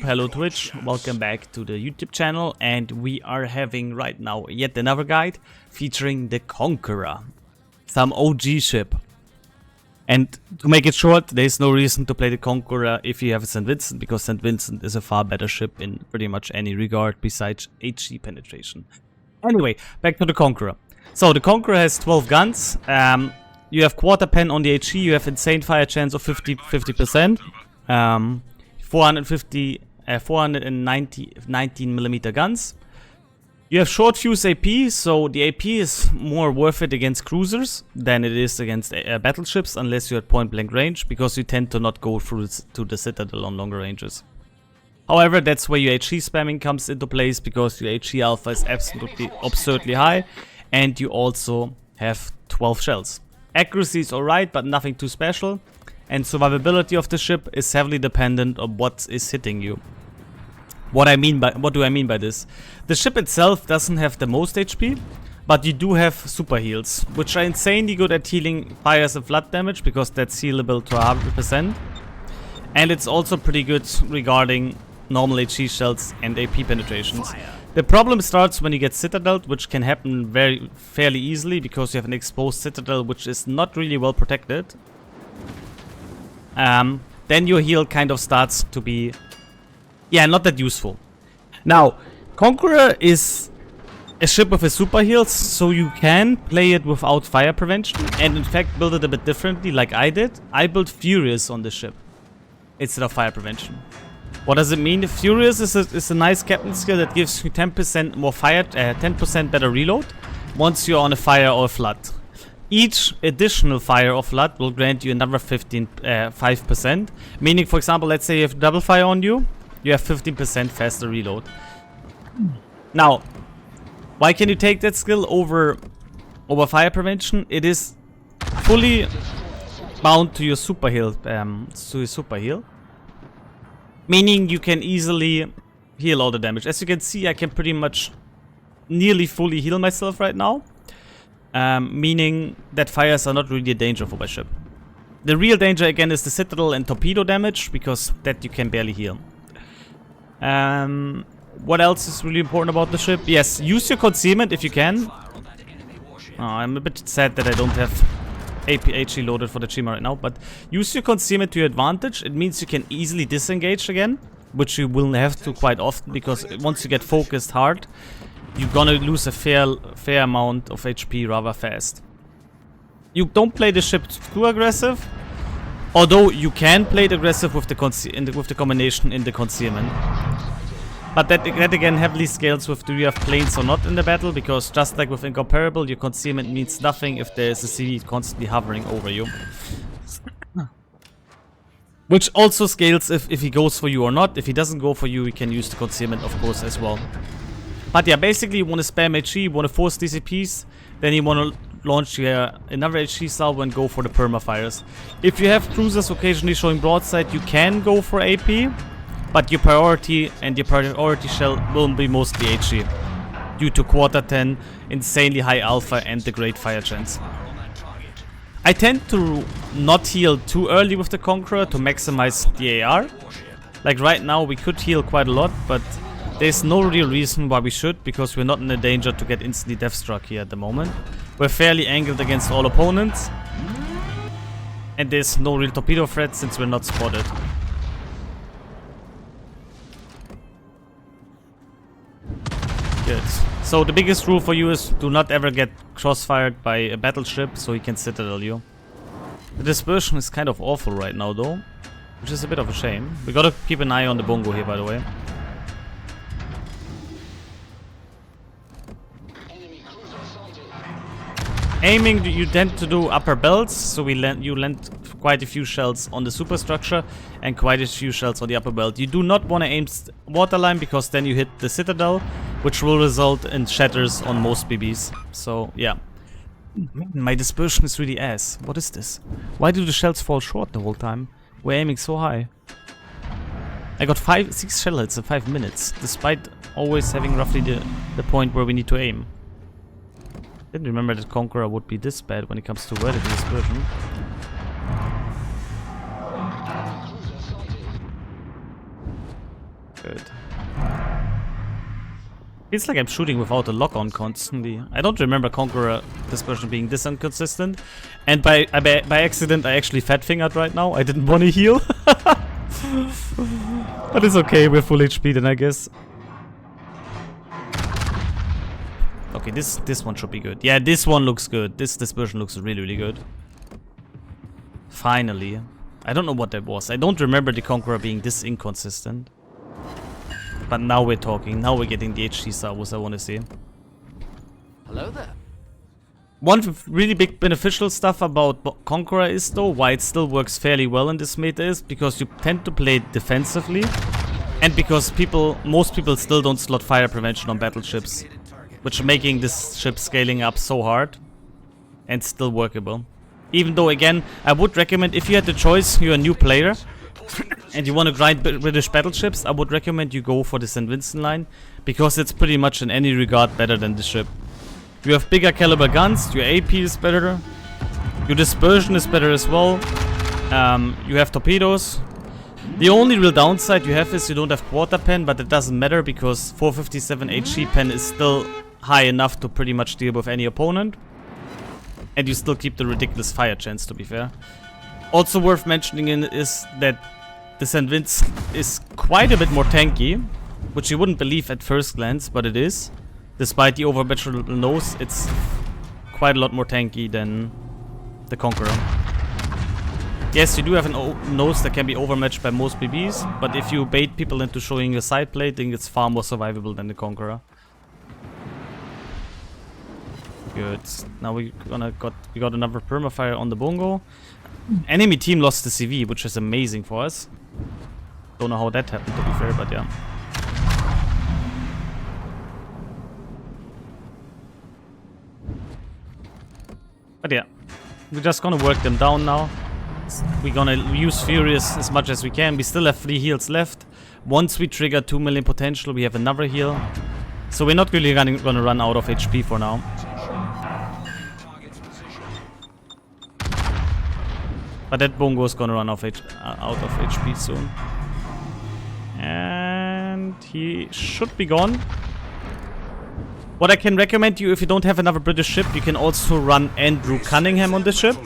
hello Twitch, welcome back to the YouTube channel, and we are having right now yet another guide featuring the Conqueror, some OG ship. And to make it short, there's no reason to play the Conqueror if you have a St. Vincent, because St. Vincent is a far better ship in pretty much any regard besides HE penetration. Anyway, back to the Conqueror. So the Conqueror has 12 guns, you have quarter pen on the HE, you have insane fire chance of 50%. 419mm guns. You have short fuse AP, so the AP is more worth it against cruisers than it is against battleships, unless you're at point blank range, because you tend to not go through to the Citadel on longer ranges. However, that's where your HE spamming comes into place, because your HE alpha is absolutely absurdly high, and you also have 12 shells. Accuracy is alright, but nothing too special. And survivability of the ship is heavily dependent on what is hitting you. What do I mean by this? The ship itself doesn't have the most HP, but you do have super heals, which are insanely good at healing fires and flood damage, because that's healable to 100%. And it's also pretty good regarding normal HE shells and AP penetrations. The problem starts when you get Citadel, which can happen fairly easily, because you have an exposed Citadel which is not really well protected. Then your heal kind of starts to be, not that useful. Now, Conqueror is a ship with a super heals, so you can play it without fire prevention, and in fact build it a bit differently, like I did. I built Furious on the ship instead of fire prevention. What does it mean? Furious is a nice captain skill that gives you 10% more fire, 10% better reload once you're on a fire or a flood. Each additional fire or flood will grant you another 5%. Meaning, for example, let's say you have double fire on you, you have 15% faster reload. Now, why can you take that skill over fire prevention? It is fully bound to your super heal. Meaning you can easily heal all the damage. As you can see, I can pretty much nearly fully heal myself right now. Meaning that fires are not really a danger for my ship. The real danger again is the Citadel and torpedo damage, because that you can barely heal. What else is really important about the ship? Yes, use your concealment if you can. Oh, I'm a bit sad that I don't have HE loaded for the Chima right now, but use your concealment to your advantage. It means you can easily disengage again, which you will have to quite often, because once you get focused hard, you're gonna lose a fair amount of HP rather fast. You don't play the ship too aggressive, although you can play it aggressive with the combination in the concealment. But that again heavily scales with do you have planes or not in the battle, because just like with Incomparable, your concealment means nothing if there is a CV constantly hovering over you. Which also scales if he goes for you or not. If he doesn't go for you, you can use the concealment, of course, as well. But yeah, basically you want to spam HE, you want to force DCPs, then you want to launch another HE salvo and go for the perma-fires. If you have cruisers occasionally showing broadside, you can go for AP, but your priority shell will be mostly HE, due to quarter 10, insanely high alpha, and the great fire chance. I tend to not heal too early with the Conqueror to maximize the AR. Like right now we could heal quite a lot, but there's no real reason why we should, because we're not in a danger to get instantly death struck here at the moment. We're fairly angled against all opponents, and there's no real torpedo threat since we're not spotted. Good. So the biggest rule for you is do not ever get crossfired by a battleship, so he can Citadel you. The dispersion is kind of awful right now though, which is a bit of a shame. We gotta keep an eye on the bongo here, by the way. Aiming, you tend to do upper belts, so you land quite a few shells on the superstructure and quite a few shells on the upper belt. You do not want to aim waterline, because then you hit the Citadel, which will result in shatters on most BBs. So yeah, my dispersion is really ass. What is this? Why do the shells fall short the whole time? We're aiming so high. I got 6 shell hits in 5 minutes, despite always having roughly the point where we need to aim. Didn't remember that Conqueror would be this bad when it comes to vertical dispersion. Good. Feels like I'm shooting without a lock-on constantly. I don't remember Conqueror dispersion being this inconsistent. And by accident, I actually fat-fingered right now. I didn't want to heal. But it's okay, we're full HP then, I guess. Okay, this one should be good. Yeah, this one looks good. This dispersion looks really, really good. Finally. I don't know what that was. I don't remember the Conqueror being this inconsistent. But now we're talking. Now we're getting the HC salvos I want to see. Hello there. One really big beneficial stuff about Conqueror is though, why it still works fairly well in this meta is because you tend to play defensively. And because most people still don't slot fire prevention on battleships. Which making this ship scaling up so hard. And still workable. Even though again, I would recommend if you had the choice, you're a new player. And you want to grind British battleships, I would recommend you go for the St. Vincent line. Because it's pretty much in any regard better than the ship. You have bigger caliber guns, your AP is better. Your dispersion is better as well. You have torpedoes. The only real downside you have is you don't have quarter pen, but it doesn't matter because 457 HE pen is still high enough to pretty much deal with any opponent. And you still keep the ridiculous fire chance, to be fair. Also worth mentioning is that the St. Vincent is quite a bit more tanky, which you wouldn't believe at first glance, but it is. Despite the overmetrical nose, it's quite a lot more tanky than the Conqueror. Yes, you do have a nose that can be overmatched by most BBs, but if you bait people into showing a side plating, it's far more survivable than the Conqueror. Good. Now we got another permafire on the bongo. Enemy team lost the CV, which is amazing for us. Don't know how that happened, to be fair, but yeah. But yeah, we're just gonna work them down now. We're gonna use Furious as much as we can. We still have 3 heals left. Once we trigger 2 million potential, we have another heal. So we're not really gonna run out of HP for now. But that bongo is gonna run out of HP soon. And he should be gone. What I can recommend you, if you don't have another British ship, you can also run Andrew Cunningham on this ship.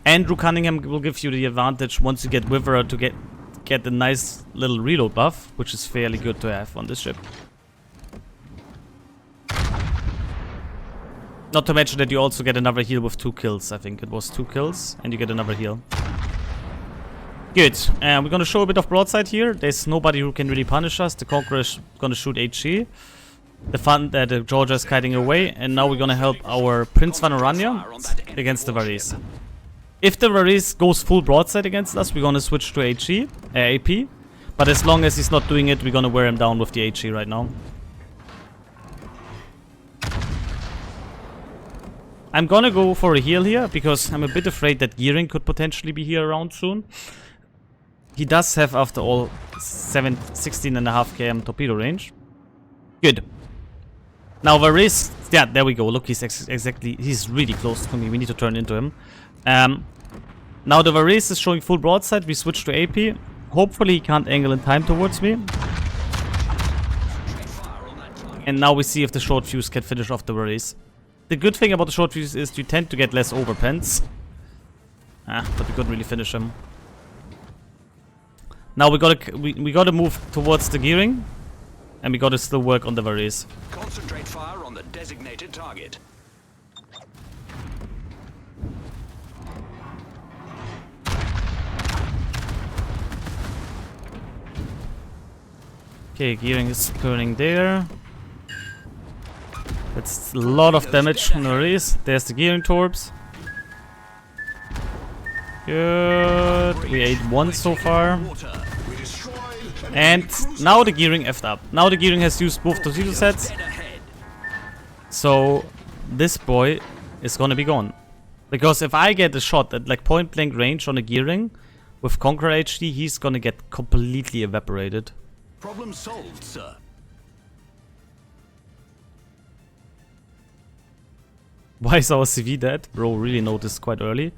Andrew Cunningham will give you the advantage once you get Witherer to get a nice little reload buff, which is fairly good to have on this ship. Not to mention that you also get another heal with 2 kills. I think it was 2 kills, and you get another heal. Good. We're gonna show a bit of broadside here. There's nobody who can really punish us. The Conqueror is gonna shoot HE. The Georgia is kiting away, and now we're gonna help our Prince Vanaranya against the Varese. If the Varese goes full broadside against us, we're gonna switch to AP. But as long as he's not doing it, we're gonna wear him down with the HE right now. I'm gonna go for a heal here, because I'm a bit afraid that Gearing could potentially be here around soon. He does have, after all, 16.5 km torpedo range. Good. Now Varese, yeah, there we go. Look, he's really close to me. We need to turn into him. Now the Varese is showing full broadside. We switch to AP. Hopefully he can't angle in time towards me. And now we see if the short fuse can finish off the Varese. The good thing about the short fuse is you tend to get less overpens. But we couldn't really finish him. Now we gotta move towards the Gearing. And we gotta still work on the Varese. Concentrate fire on the designated target. Okay, Gearing is turning there. That's a lot of damage on the Varese. There's the Gearing Torps. Good. We ate 1 so far. And now the Gearing effed up. Now the Gearing has used both torpedo sets. So this boy is gonna be gone. Because if I get a shot at like point blank range on a Gearing with Conqueror HD, he's gonna get completely evaporated. Problem solved, sir. Why is our CV dead? Bro really noticed quite early.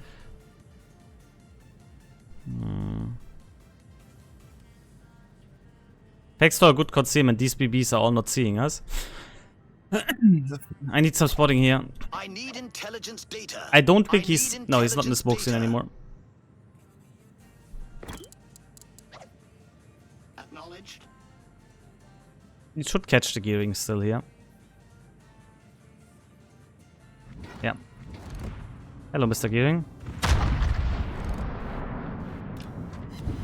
Thanks to our good concealment, these BBs are all not seeing us. I need some spotting here. I need intelligence data. I don't think he's... No, he's not in the smoke scene anymore. Acknowledged. He should catch the gearing still here. Yeah. Hello, Mr. Gearing.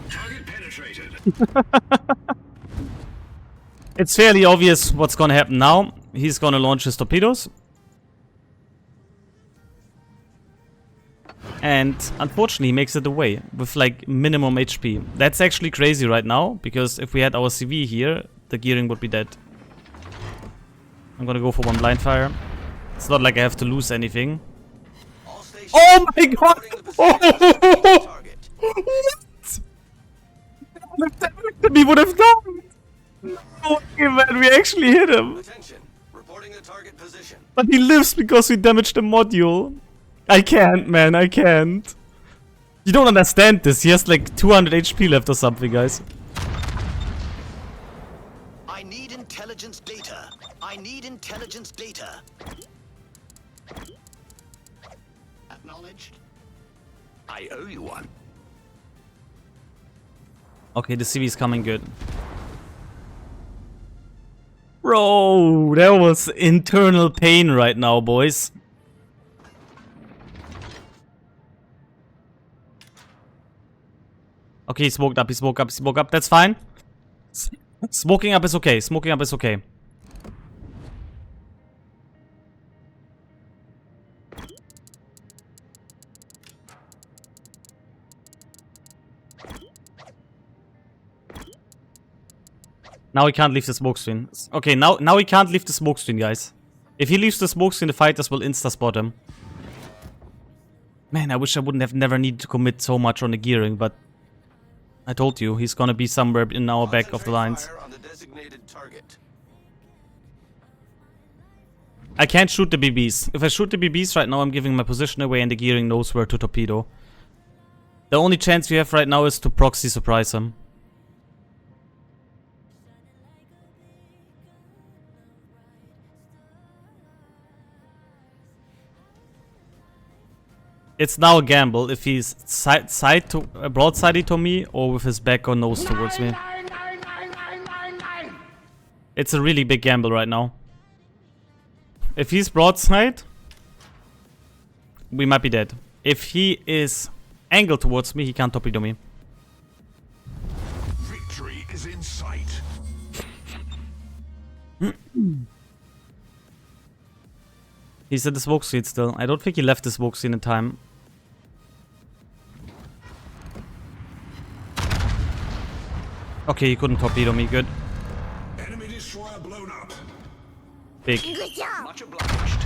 Target penetrated. It's fairly obvious what's gonna happen now. He's gonna launch his torpedoes. And unfortunately he makes it away with like minimum HP. That's actually crazy right now, because if we had our CV here, the gearing would be dead. I'm gonna go for one blind fire. It's not like I have to lose anything. Oh my god! Oh! What? He would have done! No way, man, we actually hit him! Attention. Reporting the target position. But he lives because we damaged the module. I can't, man, I can't. You don't understand this. He has like 200 HP left or something, guys. I need intelligence data. I need intelligence data. Acknowledged. I owe you one. Okay, the CV is coming good. Bro, that was internal pain right now, boys. Okay, he smoked up, he smoked up, he smoked up. That's fine. Smoking up is okay, smoking up is okay. Now he can't leave the smoke screen. Okay, now he can't leave the smoke screen, guys. If he leaves the smoke screen, the fighters will insta-spot him. Man, I wish I wouldn't have never needed to commit so much on the gearing, but I told you, he's gonna be somewhere in our back of the lines. On the designated target. I can't shoot the BBs. If I shoot the BBs right now, I'm giving my position away and the gearing knows where to torpedo. The only chance we have right now is to proxy surprise him. It's now a gamble if he's broadside to me or with his back or nose towards me. It's a really big gamble right now. If he's broadside, we might be dead. If he is angled towards me, he can't torpedo me. Victory is in sight. He's at the smoke screen still. I don't think he left the smoke screen in time. Okay, he couldn't torpedo me. Good. Enemy destroyer blown up. Big. Good job. Much obliged.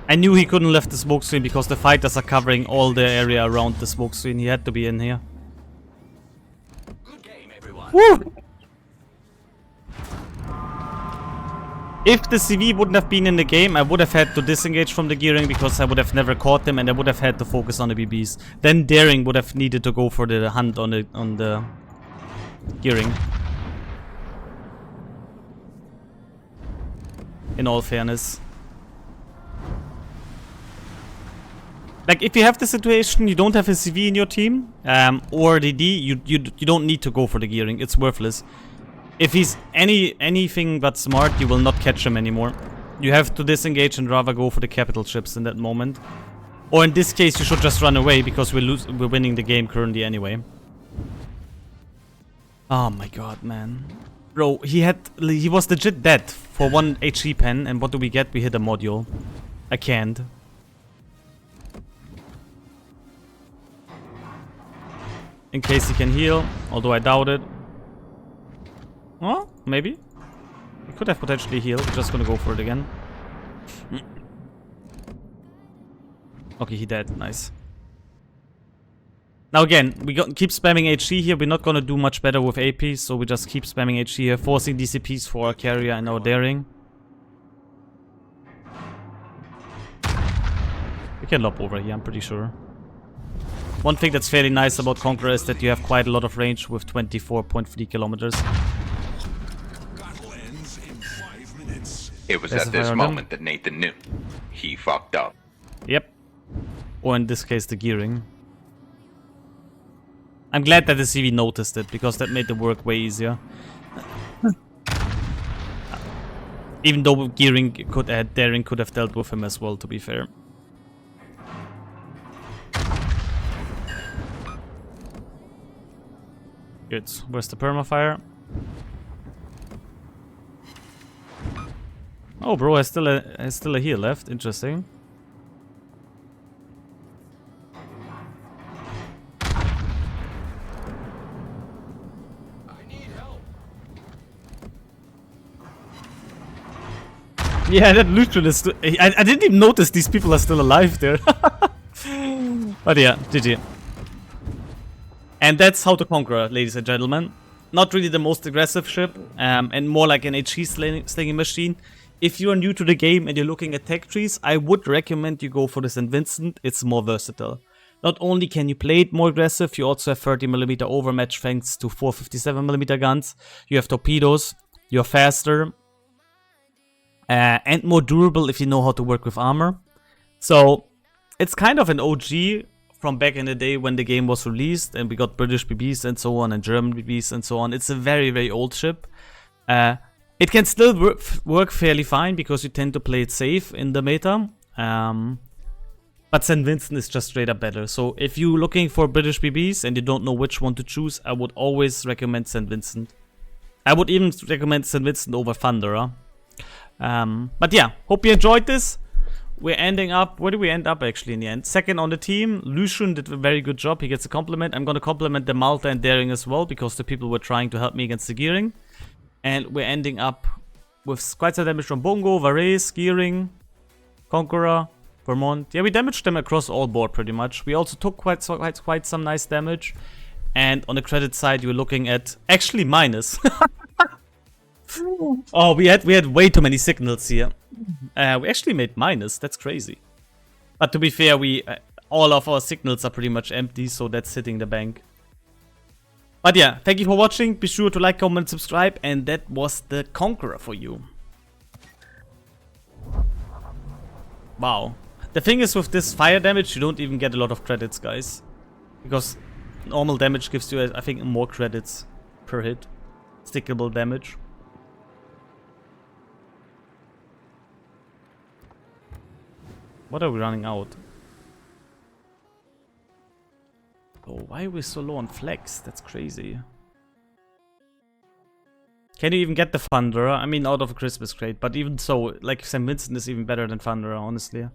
I knew he couldn't left the smoke screen because the fighters are covering all the area around the smoke screen. He had to be in here. Good game, everyone. Woo! If the CV wouldn't have been in the game, I would have had to disengage from the gearing because I would have never caught him and I would have had to focus on the BBs. Then Daring would have needed to go for the hunt on the gearing. In all fairness. Like, if you have the situation, you don't have a CV in your team, or DD, you don't need to go for the gearing. It's worthless. If he's anything but smart, you will not catch him anymore. You have to disengage and rather go for the capital ships in that moment. Or in this case, you should just run away because we're winning the game currently anyway. Oh my god, man. Bro, he was legit dead for one HE pen, and what do we get? We hit a module. I can't. In case he can heal, although I doubt it. Oh, maybe. He could have potentially healed. We're just gonna go for it again. Okay, he dead. Nice. Now again, we keep spamming HE here. We're not gonna do much better with AP, so we just keep spamming HE here, forcing DCPs for our carrier and our Daring. We can lob over here, I'm pretty sure. One thing that's fairly nice about Conqueror is that you have quite a lot of range with 24.3 kilometers. It was There's at a this fire on them. moment that Nathan knew. He fucked up. Yep. Or in this case, the gearing. I'm glad that the CV noticed it, because that made the work way easier. Even though gearing could daring could have dealt with him as well, to be fair. Good. Where's the permafire? Oh, bro, has still a heal left. Interesting. Yeah, that Lutheran is. I didn't even notice these people are still alive there. But yeah, GG. And that's how to Conqueror, ladies and gentlemen. Not really the most aggressive ship, and more like an HE slinging machine. If you are new to the game and you're looking at tech trees, I would recommend you go for the St. Vincent. It's more versatile. Not only can you play it more aggressive, you also have 30mm overmatch thanks to 457mm guns. You have torpedoes, you're faster, and more durable if you know how to work with armor. So it's kind of an OG from back in the day when the game was released and we got British BBs and so on and German BBs and so on. It's a very, very old ship. It can still work fairly fine because you tend to play it safe in the meta. But St. Vincent is just straight up better. So if you're looking for British BBs and you don't know which one to choose, I would always recommend St. Vincent. I would even recommend St. Vincent over Thunderer. But yeah, hope you enjoyed this. We're ending up, where do we end up actually in the end? Second on the team. Lucian did a very good job. He gets a compliment. I'm going to compliment the Malta and Daring as well, because the people were trying to help me against the gearing. And we're ending up with quite some damage from Bongo, Varese, Gearing, Conqueror, Vermont. Yeah, we damaged them across all board pretty much. We also took quite some nice damage. And on the credit side, you're looking at actually minus. Oh, we had way too many signals here. We actually made minus. That's crazy. But to be fair, all of our signals are pretty much empty, so that's hitting the bank. But yeah, thank you for watching. Be sure to like, comment, subscribe, and that was the Conqueror for you. Wow. The thing is, with this fire damage, you don't even get a lot of credits, guys. Because normal damage gives you, I think, more credits per hit. Stickable damage. What are we running out? Oh, why are we so low on flex? That's crazy. Can you even get the Thunderer? I mean, out of a Christmas crate, but even so, like, St. Vincent is even better than Thunderer, honestly.